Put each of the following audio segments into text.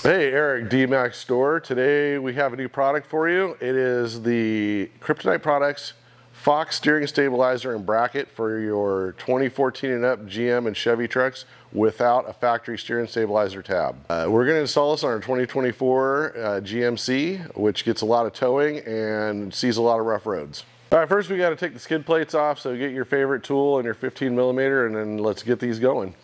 Hey, Eric, D-Max Store. Today we have a new product for you. It is the Kryptonite Products Fox Steering Stabilizer and Bracket for your 2014 and up GM and Chevy trucks without a factory steering stabilizer tab. We're going to install this on our 2024 GMC, which gets a lot of towing and sees a lot of rough roads. All right, first we got to take the skid plates off, so get your favorite tool and your 15 millimeter, and then let's get these going.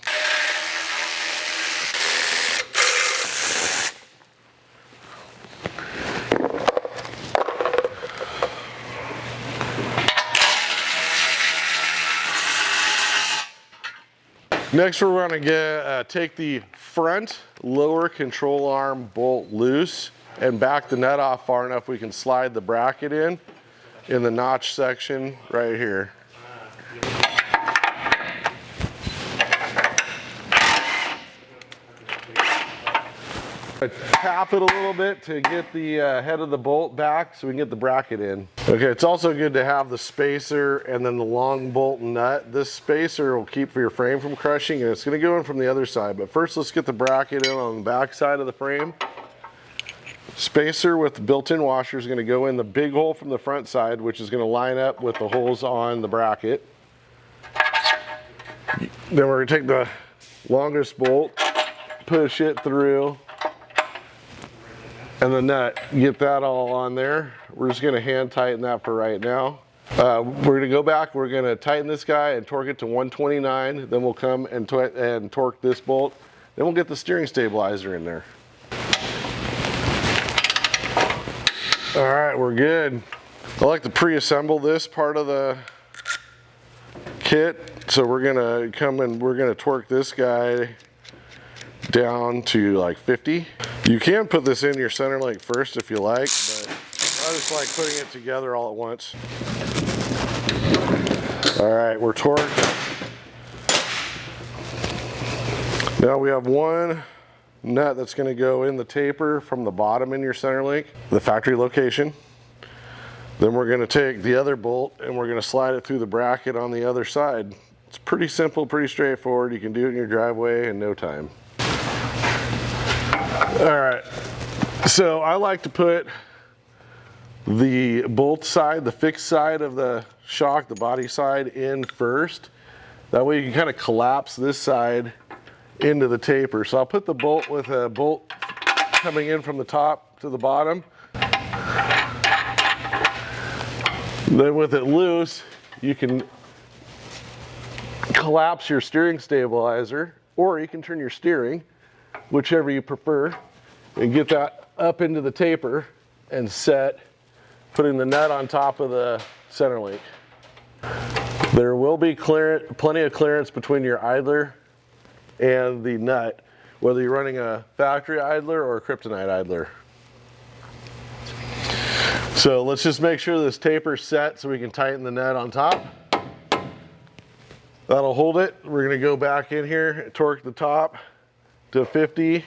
Next, we're going to take the front lower control arm bolt loose and back the nut off far enough we can slide the bracket in the notch section right here. Tap it a little bit to get the head of the bolt back so we can get the bracket in. Okay, it's also good to have the spacer and then the long bolt and nut. This spacer will keep your frame from crushing, and it's going to go in from the other side. But first, let's get the bracket in on the back side of the frame. Spacer with the built-in washer is going to go in the big hole from the front side, which is going to line up with the holes on the bracket. Then we're going to take the longest bolt, push it through, and the nut, get that all on there. We're just gonna hand tighten that for right now. We're gonna go back, we're gonna tighten this guy and torque it to 129. Then we'll come and torque this bolt. Then we'll get the steering stabilizer in there. All right, we're good. I like to pre-assemble this part of the kit. So we're gonna come and we're gonna torque this guy down to like 50. You can put this in your center link first if you like, but I just like putting it together all at once. All right, we're torqued. Now we have one nut that's going to go in the taper from the bottom in your center link, the factory location. Then we're going to take the other bolt and we're going to slide it through the bracket on the other side. It's pretty simple, pretty straightforward. You can do it in your driveway in no time. All right, so I like to put the bolt side, the fixed side of the shock, the body side in first. That way you can kind of collapse this side into the taper. So I'll put the bolt with a bolt coming in from the top to the bottom. Then with it loose, you can collapse your steering stabilizer, or you can turn your steering, whichever you prefer, and get that up into the taper and set, putting the nut on top of the center link. There will be plenty of clearance between your idler and the nut, whether you're running a factory idler or a Kryptonite idler. So let's just make sure this taper's set so we can tighten the nut on top. That'll hold it. We're going to go back in here, torque the top to 50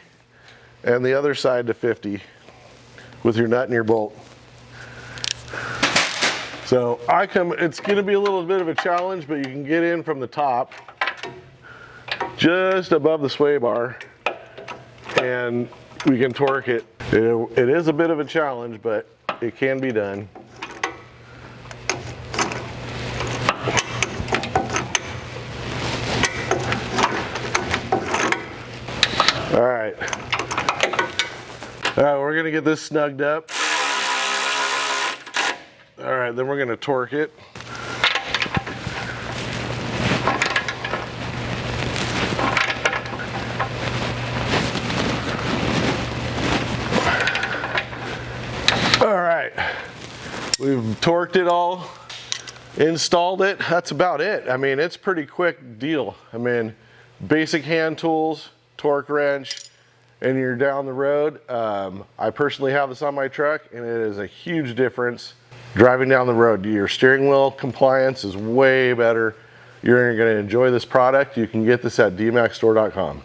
and the other side to 50 with your nut and your bolt. So it's going to be a little bit of a challenge, but you can get in from the top just above the sway bar and we can torque it. It is a bit of a challenge, but it can be done. All right. All right, we're gonna get this snugged up. All right, then we're gonna torque it. All right, we've torqued it all, installed it. That's about it. I mean, it's a pretty quick deal. I mean, basic hand tools, torque wrench, and you're down the road. I personally have this on my truck, and it is a huge difference driving down the road. Your steering wheel compliance is way better. You're going to enjoy this product. You can get this at dmaxstore.com.